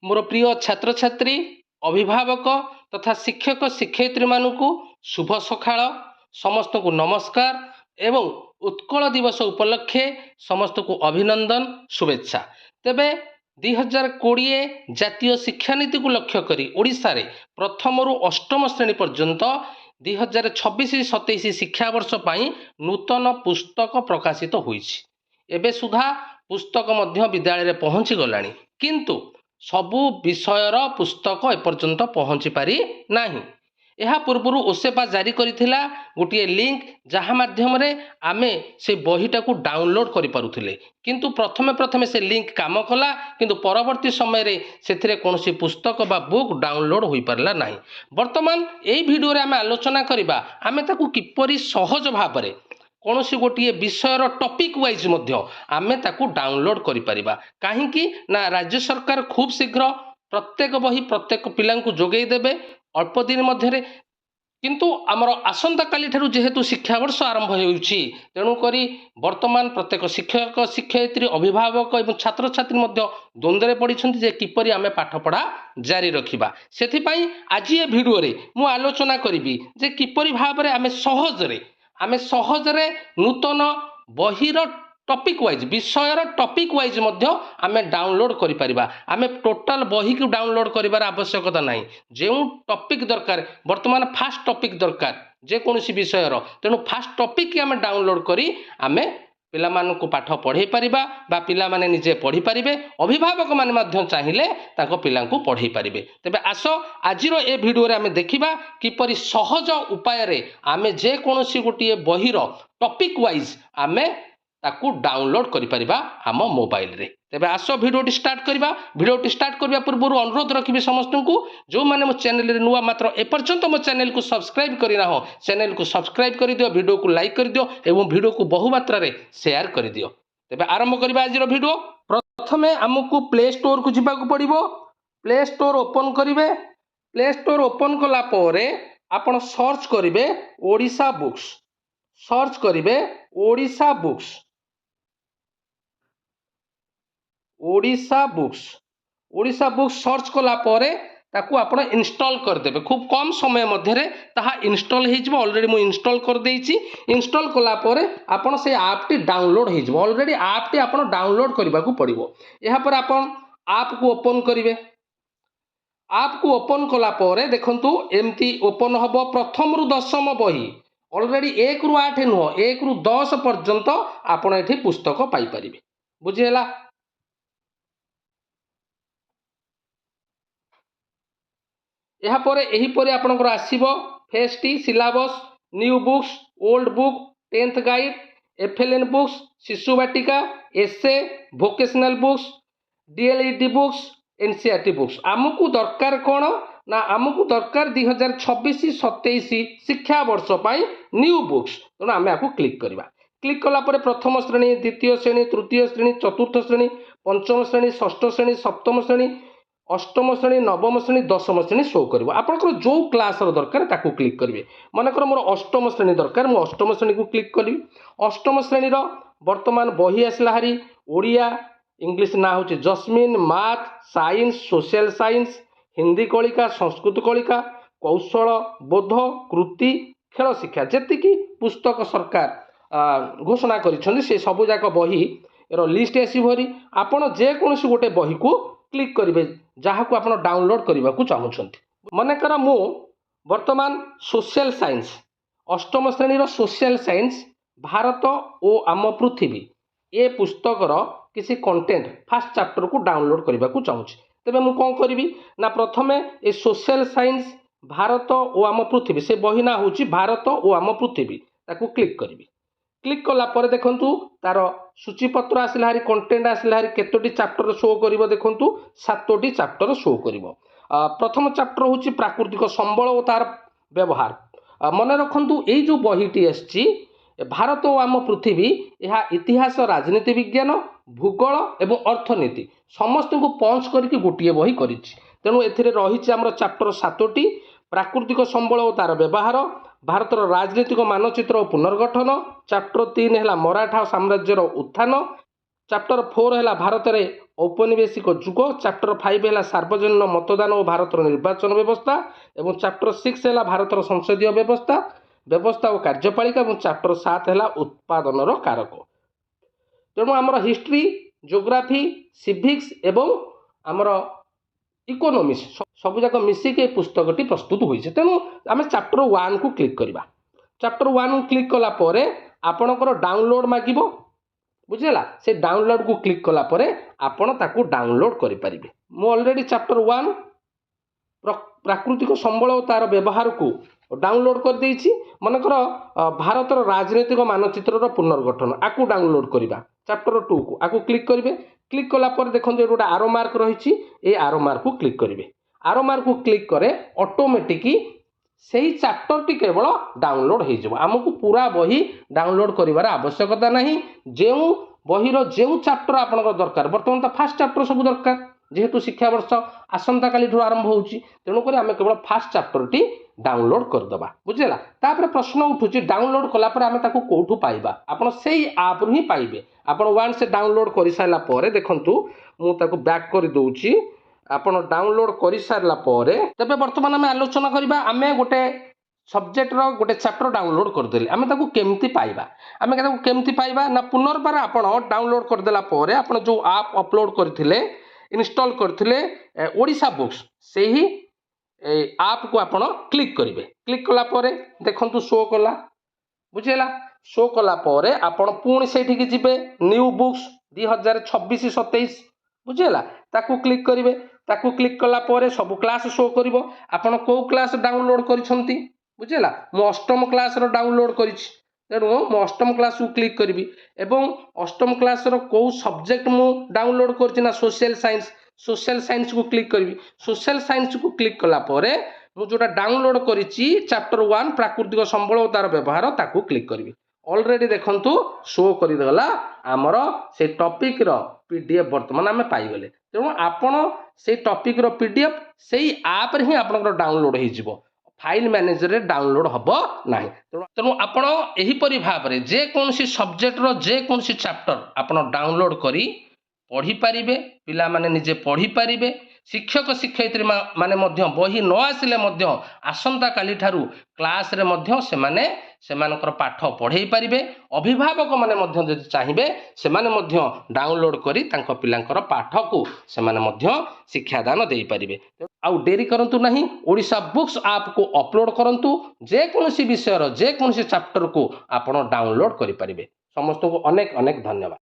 मोर प्रिय छात्र छात्री अभिभावक तथा शिक्षक शिक्षयित्री मानू शुभ सकाळ समस्त को नमस्कार एवं उत्कल दिवस उपलक्षे समस्त को अभिनंदन शुभेच्छा। तेबे 2020 जातीय शिक्षानीति को लक्ष्य करी ओडिशा रे प्रथम रु अष्टम श्रेणी पर्यंत 2026-27 शिक्षावर्ष पाई नूतन पुस्तक प्रकाशित होईछि। एबे सुधा पुस्तक मध्य विद्यालय रे पहुंची गलानी किंतु सबु विषयर पुस्तक एपर्यंत पहुंची पारि नाही। यह पूर्व ओसेपा जारी करिथिला गोटे लिंक जहाँ माध्यम रे आमे से बहीटा को डाउनलोड करि पारुथिले किंतु प्रथमे से लिंक काम कला किंतु परवर्ती समय रे सेथिरे कोनोसी पुस्तक बा बुक डाउनलोड होई पारला नाही। वर्तमान एई वीडियो रे आमे आलोचना करिबा आमे ताकू किपरि सहज भाबरे कौन सी गोटे विषयर टॉपिक वाइज आमे ताकू डाउनलोड करि परिबा। काहेकि ना राज्य सरकार खूब शीघ्र प्रत्येक बही प्रत्येक पिला जोगई देबे अल्प दिन मध्य किंतु आमर आसंता काली ठारू जेहेतु शिक्षा वर्ष आरंभ होउछि तेणु करी वर्तमान प्रत्येक शिक्षक शिक्षयित्री अभिभावक एवं छात्र छात्री द्वंद्व पड़ी जे किपरि आमे पाठ पढ़ा जारी रखिबा। सेथिपाई आज ये वीडियो रे मु आलोचना करिबी जे किपरि भाबरे आमे सहजरे नूतन बहीर टॉपिक वाइज विषयर टॉपिक वाइज आमे डाउनलोड करि परिबा। आमे टोटल बही को डाउनलोड करिबार आवश्यकता नाही। जो टॉपिक दरकार वर्तमान फास्ट टॉपिक दरकार जे कोनोसी विषयर तेणु फास्ट टॉपिक आमे डाउनलोड करी आमे पिला मानकु पाठ पढ़े परिबा बा पिला माने निजे पढ़ी परिबे अभिभावक माने मध्य चाहिए ताको पिलांकु पढ़े परिबे। तेबे आस आजिर ए वीडियो रे आमे देखिबा किपरि सहज उपाय रे आमे जे कोनोसी गोटिए बहीर टॉपिक वाइज आमे ताकू डाउनलोड करि परिबा आम मोबाइल रे। तेबे आस वीडियो स्टार्ट करिबा। वीडियो स्टार्ट करबा पूर्व अनुरोध रखिबे समस्त को जो माने मो चैनल रे नुआ मात्र एपर्यंत मो चैनल को सब्सक्राइब करिना हो चैनल को सब्सक्राइब कर दियो वीडियो को लाइक कर दियो एवं वीडियो को बहु मात्रा रे शेयर कर दियो। तेबे आरंभ करिबा आजिर वीडियो। प्रथमे हमकु प्ले स्टोर को जिबा को पड़िबो। प्ले स्टोर ओपन करिवे। प्ले स्टोर ओपन कला परे आपण सर्च करिवे ओडिशा बुक्स। सर्च करिवे Odisha books. Odisha books Odisha books search कला परे ताकू आपण इंस्टॉल कर देबे। खूब कम समय मध्यरे ताहा इंस्टॉल हे जिवो। ऑलरेडी मु इंस्टॉल कर देइछि। इंस्टॉल कला परे आपण से ऐप टी डाउनलोड हे जिवो। ऑलरेडी ऐप टी आपण डाउनलोड करबा को पड़िबो। एहा पर आपण ऐप को ओपन करिवे। ऐप को ओपन कला परे देखंतु एमती ओपन हबो प्रथम रु दशम बही ऑलरेडी 1 रु 8 नुह 1 रु 10 पर्यंत आपण एठी पुस्तक पाई परिबे। बुझिहेला। यहीपर आपंकर आसो फेस्टी syllabus new books old book 10th guide FLN books Shishu Vatika एसे vocational books DLED books NCERT books. आमको दरकार कौन ना आमको दरकार 2026-27 शिक्षा वर्ष पाई न्यू बुक्स। तेणु आम आपको क्लिक करवा। क्लिक कला परे प्रथम श्रेणी द्वितीय श्रेणी तृतीय श्रेणी चतुर्थ श्रेणी पंचम श्रेणी षष्ठ श्रेणी सप्तम श्रेणी अष्टम श्रेणी नवम श्रेणी दशम श्रेणी शो कर। आपंकर जो क्लास दरकार ताकू क्लिक करेंगे। मनकर मोर अष्टम श्रेणी दरकार मु अष्टम श्रेणी को क्लिक करी। अष्टम श्रेणी वर्तमान बही आसला हारी ओडिया इंग्लिश ना हूँ जस्मिन math science social science Hindi कलिका संस्कृत कलिका कौशल बोध कृति खेल शिक्षा जेतिकी पुस्तक सरकार घोषणा करिसेंती से सबु जाक बही रो लिस्ट आसी भरी आपण जे कोनोसी गोटे बही को क्लिक करेंगे जहाँ को आप डाउनलोड करने को चाहते। मनकर मु वर्तमान सोशल साइंस अष्टम श्रेणी सोशल साइंस भारत और आम पृथ्वी ए पुस्तकर किसी कंटेंट फास्ट चैप्टर को डाउनलोड करने को चाहूँगी। तेरे मुझे कौन करी ना प्रथमे ए सोशल साइंस भारत और आम पृथ्वी से बही ना हूँ भारत और आम पृथ्वी ताकू क्लिक करी। क्लिक कला पर देखंतु तार सूचीपत्र आसला हारी कंटेंट आसला हारी केतोटी चैप्टर शो करिवो। देखंतु 7टी चैप्टर शो करिवो। प्रथम चैप्टर होची प्राकृतिक संबल और तार व्यवहार। मन रखंतु एई जो बहीटी आछि भारत और आम पृथ्वी यह इतिहास राजनीति विज्ञान भूगोल एवं अर्थनीति समस्त को पंच करके गोटे बही करिछि। तेणु एथिरे रहिछि हमर चैप्टर 7टी प्राकृतिक संबल और तार व्यवहार भारतर राजनीतिक मानचित्र और पुनर्गठन चैप्टर 3 है मराठा साम्राज्यर उत्थान चैप्टर 4 है भारत में औपनिवेशिक जुग, चैप्टर 5 है सार्वजनिक मतदान और भारत निर्वाचन व्यवस्था, और चैप्टर 6 है भारत संसदीय व्यवस्था और कार्यपालिका, और चैप्टर 7 है उत्पादन कारक। तेणु आमर हिस्ट्री, जियोग्राफी, सिविक्स एवं आमर इकोनोमिक्स सबुजाक मिसिक पुस्तकटी प्रस्तुत होइछे। तेणु आम चैप्टर 1 को क्लिक करवा। चैप्टर 1 को क्लिक कला परे आपणकर डाउनलोड मागिबो, बुझेला। से डाउनलोड को क्लिक कला परे आपण ताकू डाउनलोड करि परिबे। मु ऑलरेडी चैप्टर 1 प्राकृतिक संबल और तार व्यवहार को डाउनलोड कर देइछि। मनकर भारत राजनीतिक मानचित्र पुनर्गठन आकु डाउनलोड करवा। चैप्टर 2 को आकु क्लिक करेंगे। क्लिक कला पर देखते गोटे आरो मार्क रही, ये आरो मार्क को क्लिक करेंगे। आरो मार्क को क्लिक करे ऑटोमेटिक सही चैप्टर टी केवल डाउनलोड हो आमको पूरा बही डाउनलोड करिवार आवश्यकता नहीं। जो बहीर जो चैप्टर आपन दरकार, बर्तमान तो फास्ट चैप्टर सब दरकार जेहेतु शिक्षा वर्ष आसंता काली आरंभ होउची, तेणुक आम केवल फास्ट चैप्टर टी डाउनलोड करदबा, बुझेला। तापर प्रश्न उठुची डाउनलोड कला पर आमे ताकू कोठू पाइबा। आपण सेही ऐप रु ही पाइबे। आपण वन से डाउनलोड करि साइला परे देखंतु मु ताकू बैक कर दोउची। आपण डाउनलोड करि सारला परे तबे वर्तमान आमे आलोचना करिबा। आमे गोटे सब्जेक्ट रो गोटे चैप्टर डाउनलोड कर देले आमे ताकू केमती पाइबा। आमे ताकू केमती पाइबा ना पुनर्बार आपण डाउनलोड कर देला परे आपण जो ऐप अपलोड करथिले, इंस्टॉल करथिले ओडिशा बुक्स, सेही ऐप को आपण क्लिक करेंगे। क्लिक कला परे देखंतु शो कला, बुझेला। शो कला परे आपण पुणी सेठी जिबे न्यू बुक्स 2026-27, बुझेला। ताकू क्लिक करेंगे। ताकू क्लिक कला परे सब क्लास शो करिवो। आपण को क्लास डाउनलोड करिसंती, बुझेला। मु अष्टम क्लास रो डाउनलोड करिछि, तेणु मु अष्टम क्लास को क्लिक करिवि। एवं अष्टम क्लास रो को सब्जेक्ट मु डाउनलोड करछि ना सोशल साइंस, सोशल साइंस को क्लिक करी। सोशल साइंस को क्लिक कला परे मु जोटा डाउनलोड करिछि चैप्टर 1 प्राकृतिक संबल और तार व्यवहार ताकू क्लिक करी। ऑलरेडी देखंतु शो करि देला हमर से टॉपिक रो पीडीएफ वर्तमान आमे पाई गले। तेणु आपण से टॉपिक रो पीडीएफ सेही ऐप रे ही आपनकर डाउनलोड हो जिवो, फाइल मैनेजर रे डाउनलोड हबो नाही। तेणु आपण एही परि भाव रे जे कोनसी सब्जेक्ट रो जे कोनसी चैप्टर आपण डाउनलोड करी पढ़ी पारिबे। पिला माने निजे पढ़ी पारिबे। शिक्षक शिक्षयित्री माने मध्य बही न आसिले मध्य आसंता काली ठारू क्लास रे मध्य सेमाने सेमानकर पाठ पढ़ेई पारिबे। अभिभावक माने मध्य जदि चाहिबे सेमाने मध्य डाउनलोड करी तांको पिलांकर पाठ को सेमाने मध्य शिक्षादान देई पारिबे। आउ डेरी करंतु नहीं, ओडिशा बुक्स ऐप को अपलोड करंतु। जे कोनसी विषय रो जे कोनसी चैप्टर को आपण डाउनलोड करि पारिबे। समस्त को अनेक अनेक धन्यवाद।